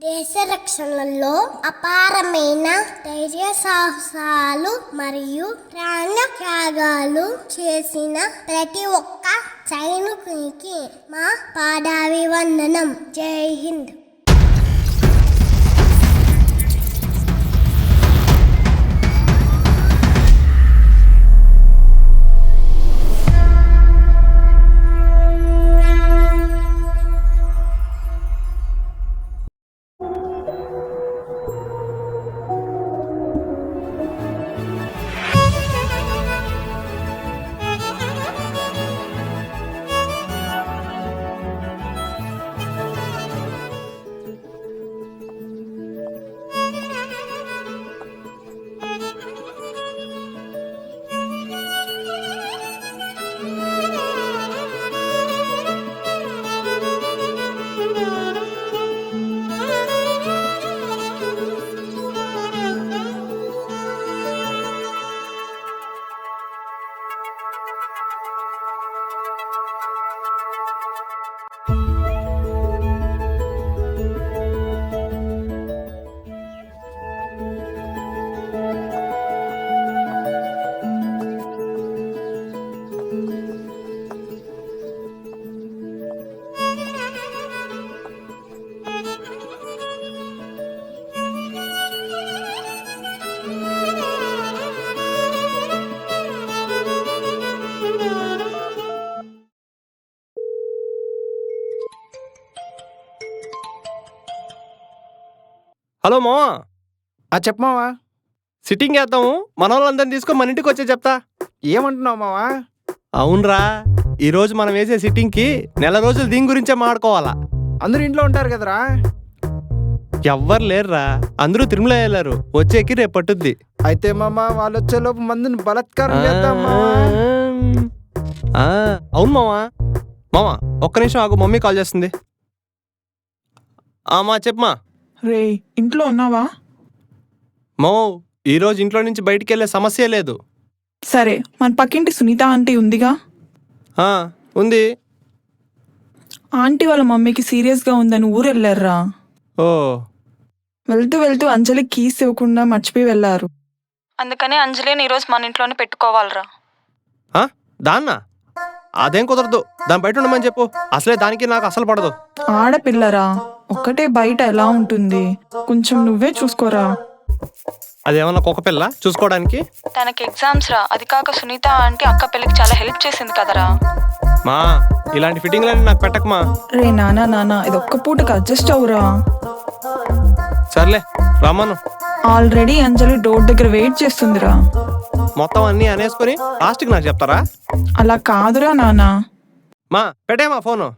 దేశ రక్షణలో అపారమైన ధైర్య సాహసాలు మరియు ప్రాణ త్యాగాలు చేసిన ప్రతి ఒక్క సైనికునికి మా పాదాభివందనం. జై హింద్. హలో మావా. చెప్పమావా. సిట్టింగ్ వేద్దాము, మన వాళ్ళందరినీ తీసుకొని మన ఇంటికి వచ్చే చెప్తా. ఏమంటున్నావు మావా? అవునరా, ఈరోజు మనం వేసే సిట్టింగ్కి నెల రోజులు దీని గురించే మాడుకోవాలా. అందరూ ఇంట్లో ఉంటారు కదరా. ఎవ్వరు లేరురా, అందరూ తిరుమల వెళ్ళారు. వచ్చేకి రేపు పట్టుద్ది. అయితే మామ వాళ్ళు వచ్చేలోపు మందుని బలత్కారం చేద్దాం మావా. అవును మావా. మావా ఒక్క నిమిషం ఆగు, మమ్మీ కాల్ చేస్తుంది. మా చెప్పమా. రే, ఇంట్లో ఉన్నావా? మో ఈరోజు ఇంట్లో నుంచి బయటికి వెళ్ళే సమస్య లేదు. సరే, మన పక్కింటి సునీత ఆంటీ ఉందిగా. ఉంది. ఆంటీ వాళ్ళ మమ్మీకి సీరియస్గా ఉందని ఊరు వెళ్ళారా. ఓ, వెళ్తూ వెళ్తూ అంజలి కీస్ ఇవ్వకుండా మర్చిపోయి వెళ్ళారు. అందుకని అంజలిని ఈరోజు మన ఇంట్లోనే పెట్టుకోవాలరా. దాన్నా? అదేం కుదరదు, దాని బయట ఉండమని చెప్పు. అసలే దానికి నాకు అసలు పడదు. ఆడపిల్లరా, ఒక్కటే బయట ఎలా ఉంటుంది, కొంచెం నువ్వే చూసుకోరా. అదేమన్నా కుక్క పిల్ల చూసుకోవడానికి? తనకి ఎగ్జామ్స్ రా, అది కాక సునీత ఆంటీ అక్క పెళ్ళికి చాలా హెల్ప్ చేసింది కదరా. మా ఇలాంటి ఫిట్టింగ్లన్నీ నాకు పెట్టకమా. రే నానా, ఇది ఒక్క పూటకి అడ్జస్ట్ అవురా. సర్లే రమ్మను. ఆల్రెడీ అంజలి డోర్ దగ్గర వెయిట్ చేస్తుందిరా. మొత్తం అన్నీ అనేసుకొని లాస్ట్కి నాకు చెప్తారా? అలా కాదురా నానా. మా పెట్టేమా ఫోను.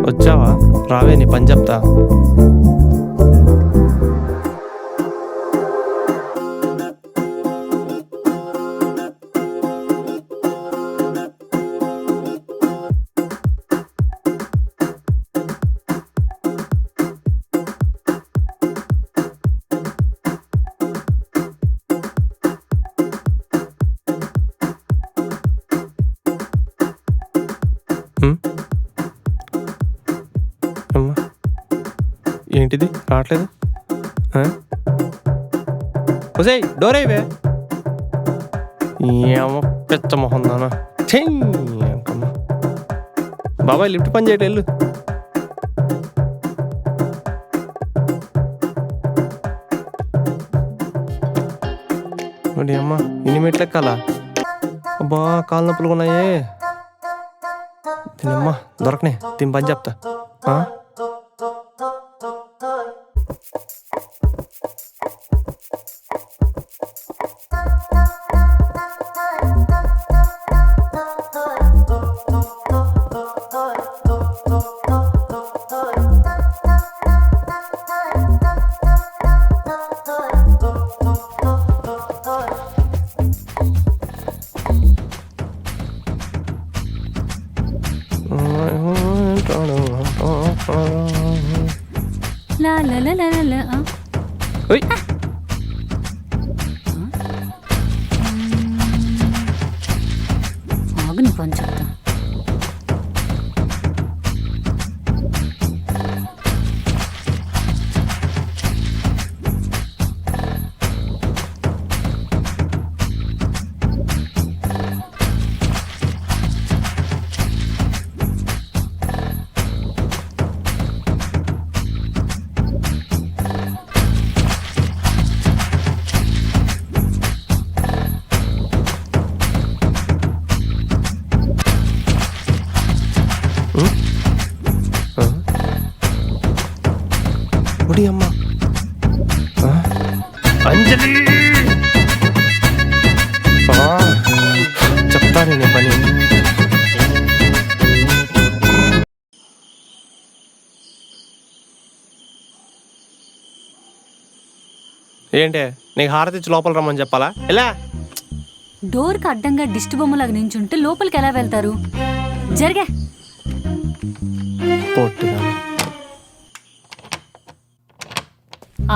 వచ్చావా? రావే, నీ పని చెప్తా. ఏంటిది రావట్లేదు? ఒసేయ్ డోర్ అయ్యవే. ఏమో పెద్ద మొహం దానా. బాబాయ్ లిఫ్ట్ పని చేయటం వెళ్ళు. అమ్మ ఇన్ని మెట్లు ఎక్కాలా? అబ్బా కాళ్ళ నొప్పులు ఉన్నాయే. దీనమ్మా దొరకనే, దీని పని చెప్తా. La la la la la la. Uy. ఆగును. పని చెప్తా. ఒడి అమ్మ అంజలి చెప్తా నేను పని. ఏంటే నీకు హారతి ఇచ్చి లోపల రమ్మని చెప్పాలా? ఎలా డోర్కి అడ్డంగా దిష్టి బొమ్మలాగా నించుంటే లోపలికి ఎలా వెళ్తారు? జరిగే పొట్టుగా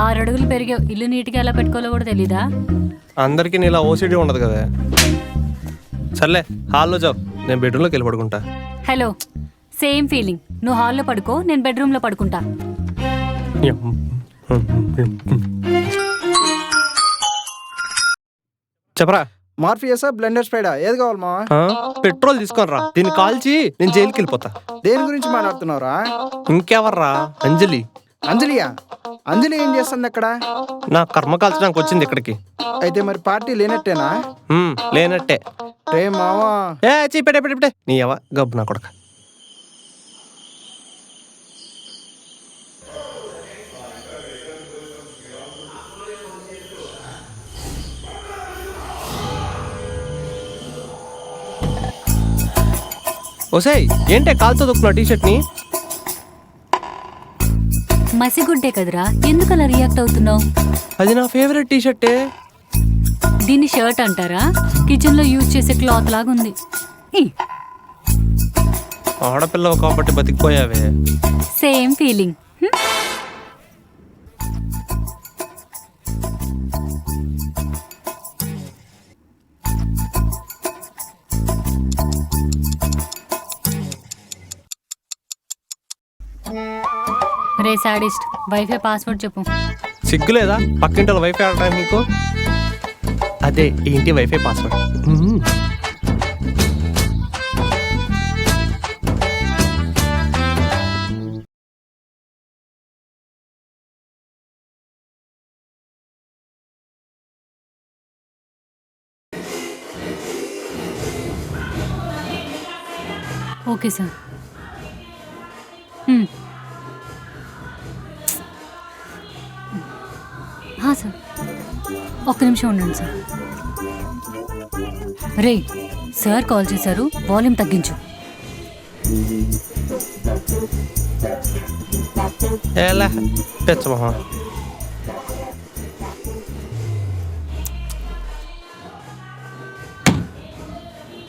6 అడుగులు పెరిగావు. ఇల్లు నీట్గా ఎలా పెట్టుకోవాలో కూడా తెలీదా? అందరికీ నీలా ఓసిడీ ఉండదు కదా. సర్లే హాల్లో జాబ్, నేను బెడ్రూమ్లోకి వెళ్ళి పడుకుంటా. Hello, same feeling. నువ్వు హాల్లో పడుకో, నేను బెడ్రూమ్లో పడుకుంటా. చెప్పరా. మార్ఫియసా బ్లెండర్ స్ప్రైడా ఏది కావాలి మావా? పెట్రోల్ తీసుకొని రా, దీన్ని కాల్చి నేను జైలుకి వెళ్ళిపోతా. దేని గురించి మాట్లాడుతున్నావురా? ఇంకెవర్రా? అంజలి. అంజలియా? అంజలి ఏం చేస్తుంది అక్కడ? నా కర్మ కాల్చడానికి వచ్చింది ఇక్కడికి. అయితే మరి పార్టీ లేనట్టేనా? లేనట్టే. రే మావా, పెట్టే నీ ఎవ గబ్బు నా కొడక. ఓసేయ్, ఏంటే కాల్తో దొక్కున్నా టీషర్ట్ని? మసిగుడ్డే కదరా, ఎందుకు అలా రియాక్ట్ అవుతున్నావు? అది నా ఫేవరెట్ టీషర్టే. దీన్ని షర్ట్ అంటారా? కిచెన్లో యూజ్ చేసే క్లాత్ లాగుంది. ఆడపిల్లవు కాబట్టి బతికిపోయావే. Same feeling. రే సాడిస్ట్, వైఫై పాస్వర్డ్ చెప్పు. సిగ్గులేదా పక్కింటి వైఫై ఆడటానికి నీకు? అదే ఏంటి wifi password? Okay sir. Sir ఒక్క నిమిషం ఉండండి సార్. రే, సార్ కాల్ చేశారు, వాల్యూమ్ తగ్గించు. ఎలా పెచ్చమహా.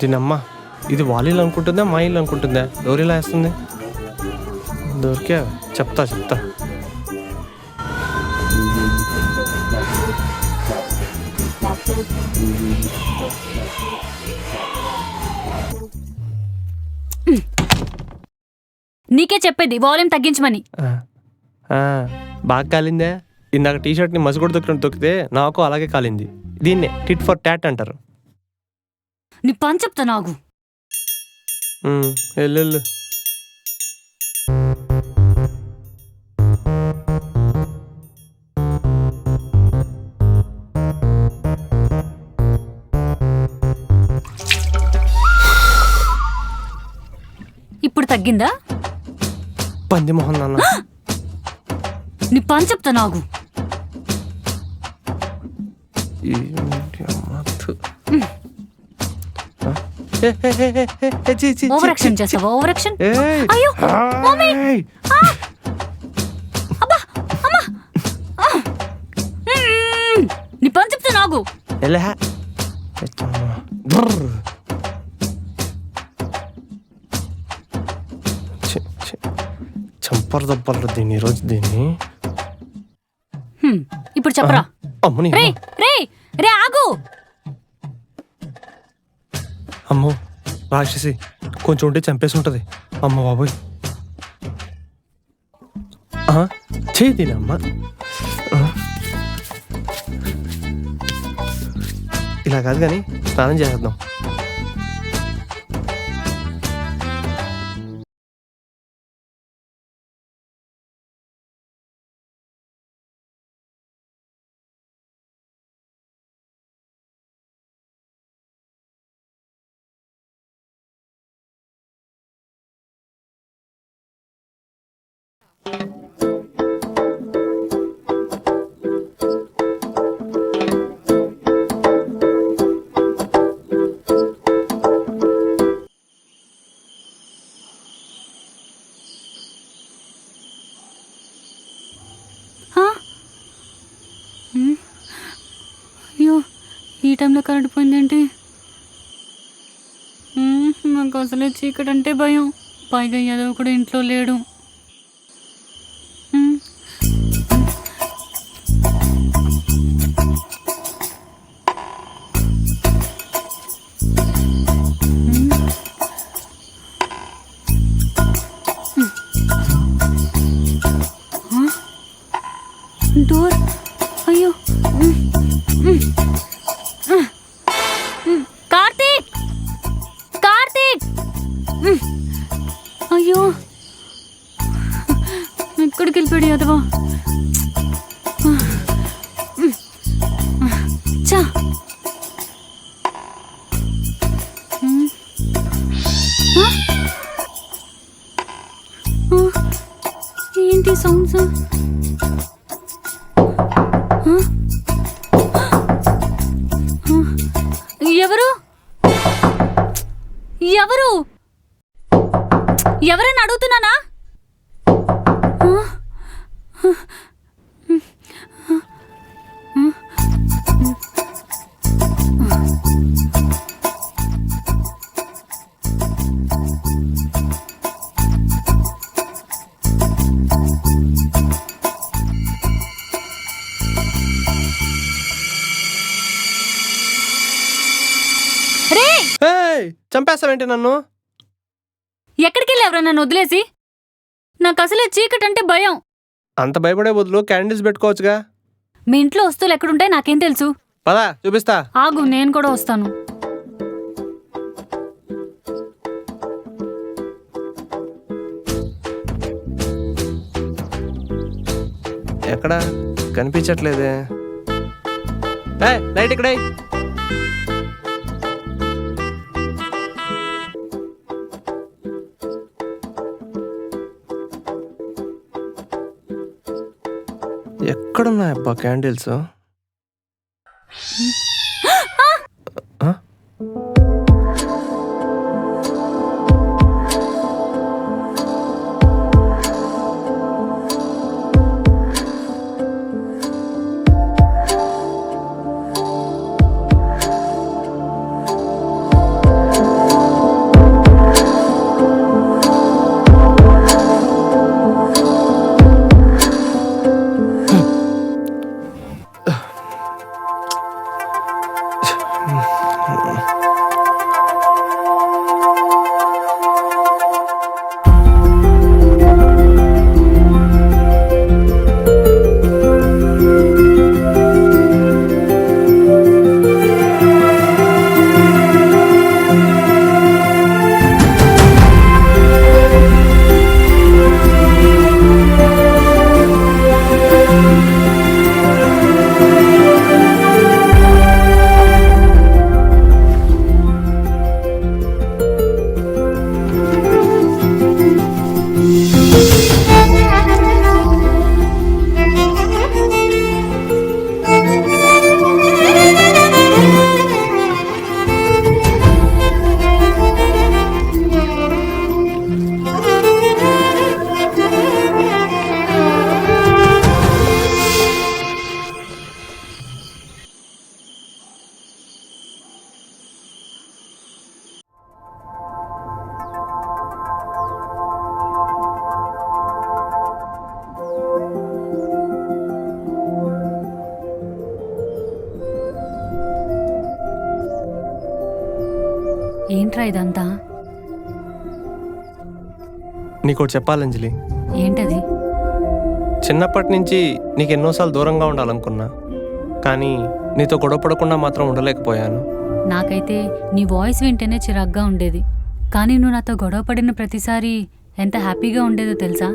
దీనమ్మా, ఇది వాళ్ళ అనుకుంటుందా మా ఇల్లు అనుకుంటుందా? డోరీలా వేస్తుంది. దొరికా చెప్తా. నీకే చెప్పేది వాల్యూమ్ తగ్గించమని. బాగా కాలిందే. ఇందాక టీషర్ట్ని మసిగుడు తొక్కితే నాకు అలాగే కాలింది. దీన్నే టిట్ ఫర్ టాట్ అంటారు. నీ పని చెప్తా నాకు. వెళ్ళు. ఇప్పుడు తగ్గిందా? పంది మొహం నాన్న. నీ పని చెప్తా నాకు. ఓవరాక్షన్ చేస్తావా? ఓవరాక్షన్. అయ్యో మమ్మీ. అబ్బా అమ్మా. నీ పని చెప్తా నాకు. చంపరు దప్పరు దీన్ని ఈరోజు దీన్ని. ఇప్పుడు చెప్పరా. రే రే రే ఆగు. అమ్మో రాక్షసి కొంచెం ఉంటే చంపేసి ఉంటుంది. అమ్మ బాబోయ్. చేయి తినమ్మ. ఇలా కాదు కానీ స్నానం చేసేద్దాం. అయ్యో, ఈ టైంలో కరెంట్ పోయిందేంటి? నాకు అసలే చీకటి అంటే భయం. పైగా ఏదో కూడా ఇంట్లో లేడు. డోర్. అయ్యో, కార్తీక్, కార్తీక్. అయ్యో, ఎక్కడికి వెళ్ళిపోయాడు అదవా? చా, ఏంటి సౌండ్స్? ఎవరు ఎవరు ఎవరని అడుగుతున్నానా? చంపేస్తావేంటి నన్ను? ఎక్కడికి వెళ్ళి నన్ను వదిలేసి? నాకు అసలే చీకటి అంటే భయం. అంత భయపడే బదులు క్యాండిల్స్ పెట్టుకోవచ్చుగా. మీ ఇంట్లో వస్తువులు ఎక్కడుంటాయి నాకేం తెలుసు? పదా చూపిస్తా. ఆగు, నేను కూడా వస్తాను. ఎక్కడ కనిపించట్లేదే. లైట్ ఇక్కడే. ఎక్కడున్నాయి అబ్బా క్యాండిల్స్? ఏంట్రా ఇదంతా? నీకోటి చెప్పాలి అంజలి. ఏంటది? చిన్నప్పటి నుంచి నీకు ఎన్నోసార్లు దూరంగా ఉండాలనుకున్నా, కానీ నీతో గొడవ పడకుండా మాత్రం ఉండలేకపోయాను. నాకైతే నీ వాయిస్ వింటేనే చిరాగ్గా ఉండేది, కానీ నువ్వు నాతో గొడవ పడిన ప్రతిసారి ఎంత హ్యాపీగా ఉండేదో తెలుసా?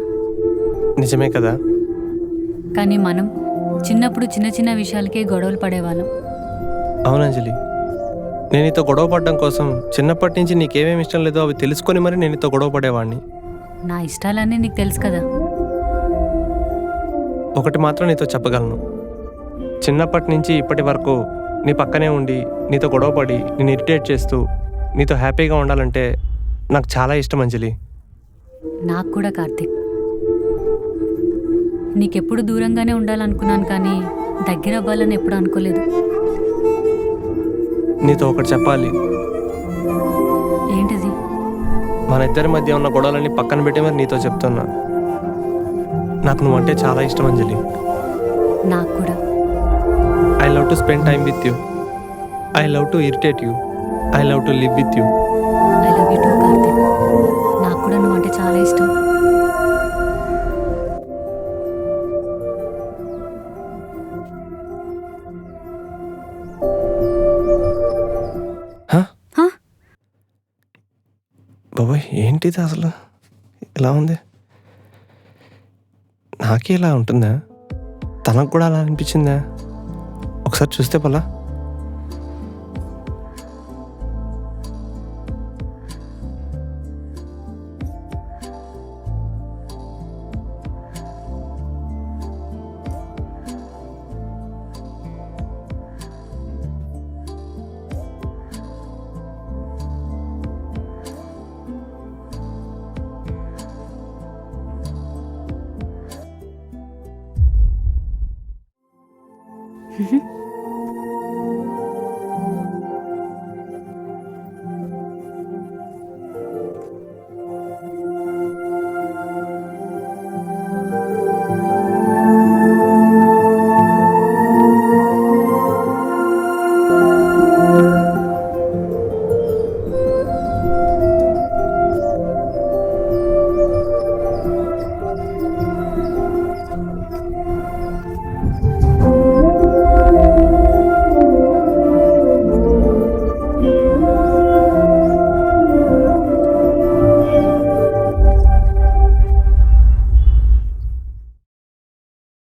నిజమే కదా. కానీ మనం చిన్నప్పుడు చిన్న చిన్న విషయాలకే గొడవలు పడేవాళ్ళం. అవునంజలి, నేను నీతో గొడవ పడడం కోసం చిన్నప్పటి నుంచి నీకేమేమి ఇష్టం లేదో అవి తెలుసుకొని మరి నేను నీతో గొడవ పడేవాడిని. నా ఇష్టాలన్నీ నీకు తెలుసు కదా. ఒకటి మాత్రం నీతో చెప్పగలను, చిన్నప్పటి నుంచి ఇప్పటి వరకు నీ పక్కనే ఉండి నీతో గొడవపడి నేను ఇరిటేట్ చేస్తూ నీతో హ్యాపీగా ఉండాలంటే నాకు చాలా ఇష్టం అంజలి. నాకు కూడా కార్తీక్. నీకెప్పుడు దూరంగానే ఉండాలనుకున్నాను, కానీ దగ్గర అవ్వాలని ఎప్పుడు అనుకోలేదు. నీతో ఒకటి చెప్పాలి. ఏంటిది? మన ఇద్దరి మధ్య ఉన్న గొడవలన్నీ పక్కన పెట్టి మరి నీతో చెప్తున్నా, నాకు నువ్వంటే చాలా ఇష్టం అంజలి. నాకు కూడా. I love to spend time with you. I love to irritate you. I love to live with you. I love you two Karthik. నాకు కూడా నువ్వంటే చాలా ఇష్టం. బాబాయ్ ఏంటిది అసలు ఇలా ఉంది? నాకే ఇలా ఉంటుందా? తనకు కూడా అలా అనిపించిందా? ఒకసారి చూస్తే పలా. Mhm.